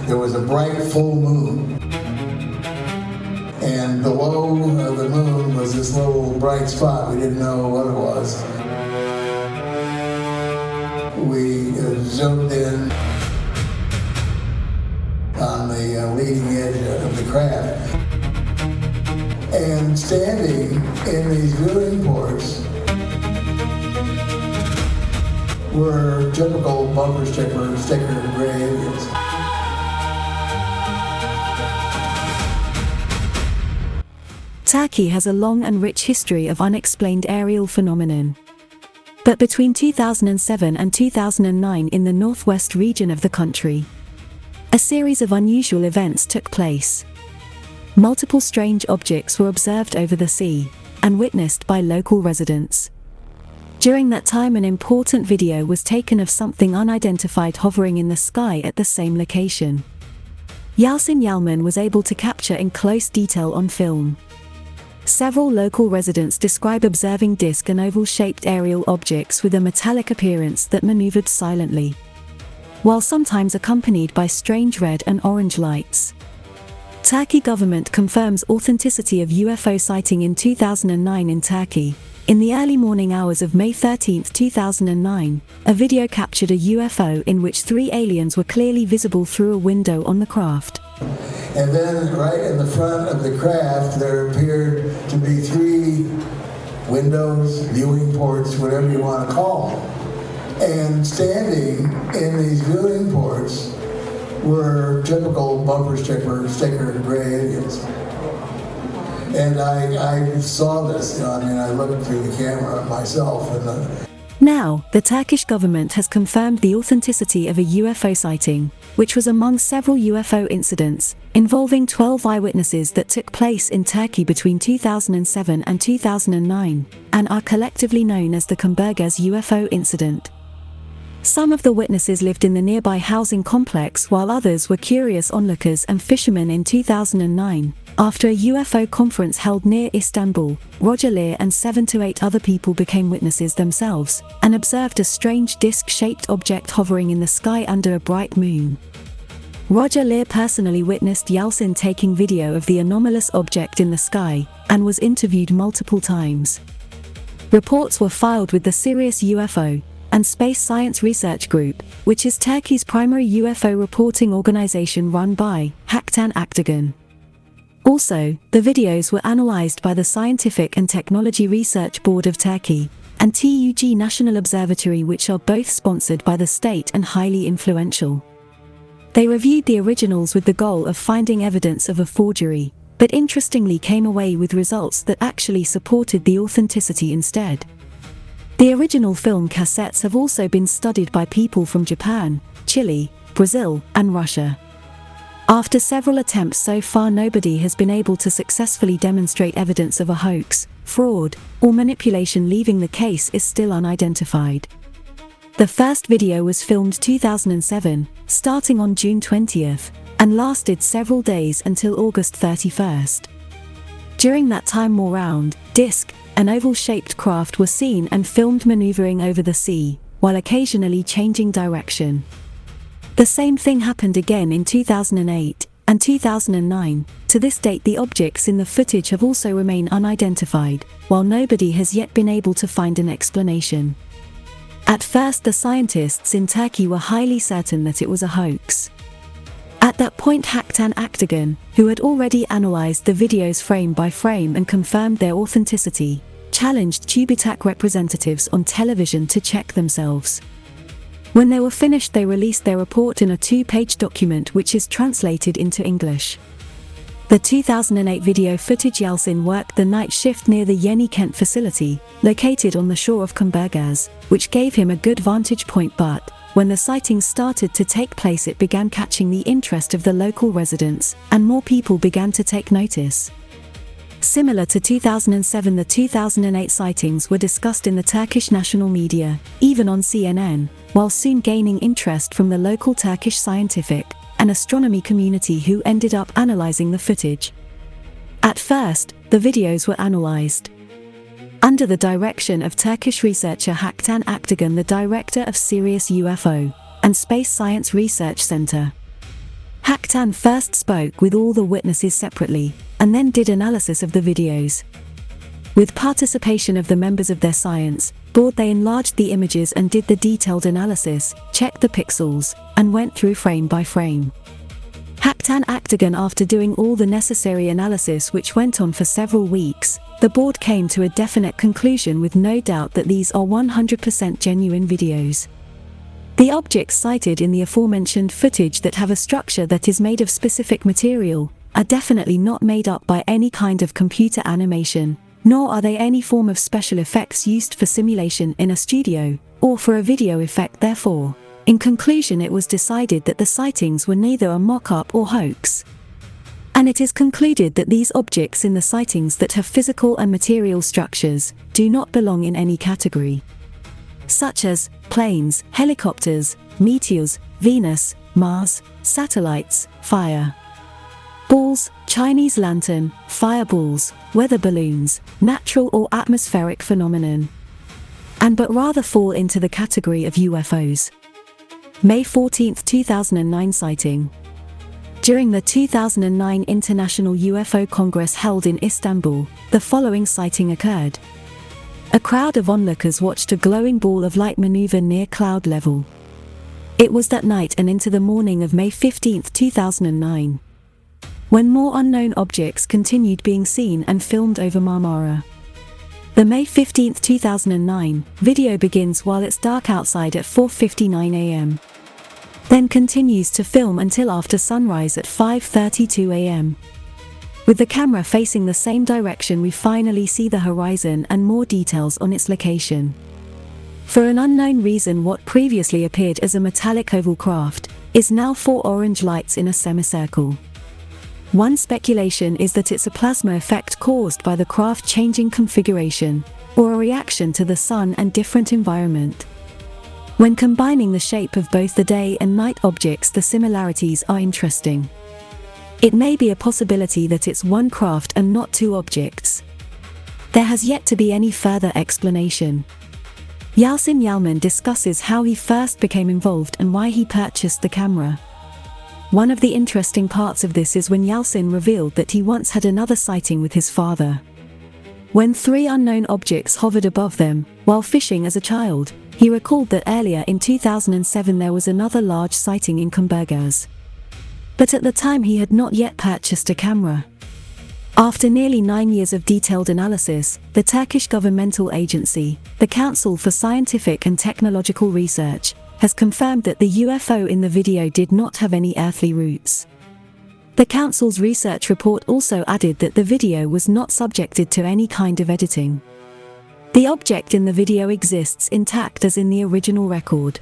there was a bright full moon. And below the moon was this little bright spot. We didn't know what it was. We zoomed in on the leading edge of the craft. And standing in these viewing ports were typical bumper sticker gray aliens. Turkey has a long and rich history of unexplained aerial phenomenon. But between 2007 and 2009 in the northwest region of the country, a series of unusual events took place. Multiple strange objects were observed over the sea and witnessed by local residents. During that time, an important video was taken of something unidentified hovering in the sky at the same location. Yalcin Yalman was able to capture in close detail on film. Several local residents describe observing disc and oval-shaped aerial objects with a metallic appearance that maneuvered silently, while sometimes accompanied by strange red and orange lights. Turkey government confirms authenticity of UFO sighting in 2009 in Turkey. In the early morning hours of May 13, 2009, a video captured a UFO in which 3 aliens were clearly visible through a window on the craft. And then right in the front of the craft, there appeared to be 3 windows, viewing ports, whatever you want to call them. And standing in these viewing ports were typical bumper sticker gray aliens. And I saw this, I looked through the camera myself. Now, the Turkish government has confirmed the authenticity of a UFO sighting, which was among several UFO incidents, involving 12 eyewitnesses that took place in Turkey between 2007 and 2009, and are collectively known as the Kumburgaz UFO incident. Some of the witnesses lived in the nearby housing complex, while others were curious onlookers and fishermen. In 2009, after a UFO conference held near Istanbul, Roger Lear and 7 to 8 other people became witnesses themselves, and observed a strange disc-shaped object hovering in the sky under a bright moon. Roger Lear personally witnessed Yalcin taking video of the anomalous object in the sky, and was interviewed multiple times. Reports were filed with the SIRIUS UFO and Space Science Research Group, which is Turkey's primary UFO reporting organization run by Haktan Aktagan. Also, the videos were analyzed by the Scientific and Technology Research Board of Turkey and TUG National Observatory, which are both sponsored by the state and highly influential. They reviewed the originals with the goal of finding evidence of a forgery, but interestingly came away with results that actually supported the authenticity instead. The original film cassettes have also been studied by people from Japan, Chile, Brazil, and Russia. After several attempts so far, nobody has been able to successfully demonstrate evidence of a hoax, fraud, or manipulation, leaving the case is still unidentified. The first video was filmed 2007, starting on June 20th, and lasted several days until August 31st. During that time, more round, disc, and oval-shaped craft were seen and filmed maneuvering over the sea, while occasionally changing direction. The same thing happened again in 2008 and 2009. To this date, the objects in the footage have also remained unidentified, while nobody has yet been able to find an explanation. At first, the scientists in Turkey were highly certain that it was a hoax. At that point, Haktan Aktagan, who had already analyzed the videos frame by frame and confirmed their authenticity, challenged TUBITAK representatives on television to check themselves. When they were finished, they released their report in a 2-page document which is translated into English. The 2008 video footage: Yalcin worked the night shift near the Yeni Kent facility, located on the shore of Kumburgaz, which gave him a good vantage point, but when the sightings started to take place, it began catching the interest of the local residents, and more people began to take notice. Similar to 2007, the 2008 sightings were discussed in the Turkish national media, even on CNN, while soon gaining interest from the local Turkish scientific and astronomy community, who ended up analyzing the footage. At first, the videos were analyzed under the direction of Turkish researcher Haktan Aktagan, the director of SIRIUS UFO and Space Science Research Center. Haktan first spoke with all the witnesses separately, and then did analysis of the videos. With participation of the members of their science board, they enlarged the images and did the detailed analysis, checked the pixels, and went through frame by frame. Haktan Aktagan, after doing all the necessary analysis, which went on for several weeks, the board came to a definite conclusion with no doubt that these are 100% genuine videos. The objects cited in the aforementioned footage that have a structure that is made of specific material are definitely not made up by any kind of computer animation, nor are they any form of special effects used for simulation in a studio, or for a video effect. Therefore, in conclusion, it was decided that the sightings were neither a mock-up or hoax. And it is concluded that these objects in the sightings that have physical and material structures do not belong in any category, such as planes, helicopters, meteors, Venus, Mars, satellites, fire balls, Chinese lantern, fireballs, weather balloons, natural or atmospheric phenomenon, but rather fall into the category of UFOs. May 14, 2009 sighting. During the 2009 International UFO Congress held in Istanbul, the following sighting occurred. A crowd of onlookers watched a glowing ball of light maneuver near cloud level. It was that night and into the morning of May 15, 2009, when more unknown objects continued being seen and filmed over Marmara. The May 15, 2009 video begins while it's dark outside at 4:59 a.m. Then continues to film until after sunrise at 5:32 a.m. With the camera facing the same direction, we finally see the horizon and more details on its location. For an unknown reason, what previously appeared as a metallic oval craft is now 4 orange lights in a semicircle. One speculation is that it's a plasma effect caused by the craft changing configuration, or a reaction to the sun and different environment. When combining the shape of both the day and night objects, the similarities are interesting. It may be a possibility that it's one craft and not two objects. There has yet to be any further explanation. Yalcin Yalman discusses how he first became involved and why he purchased the camera. One of the interesting parts of this is when Yalcin revealed that he once had another sighting with his father. When 3 unknown objects hovered above them while fishing as a child, he recalled that earlier in 2007 there was another large sighting in Kumburgaz. But at the time he had not yet purchased a camera. After nearly 9 years of detailed analysis, the Turkish governmental agency, the Council for Scientific and Technological Research, has confirmed that the UFO in the video did not have any earthly roots. The Council's research report also added that the video was not subjected to any kind of editing. The object in the video exists intact as in the original record.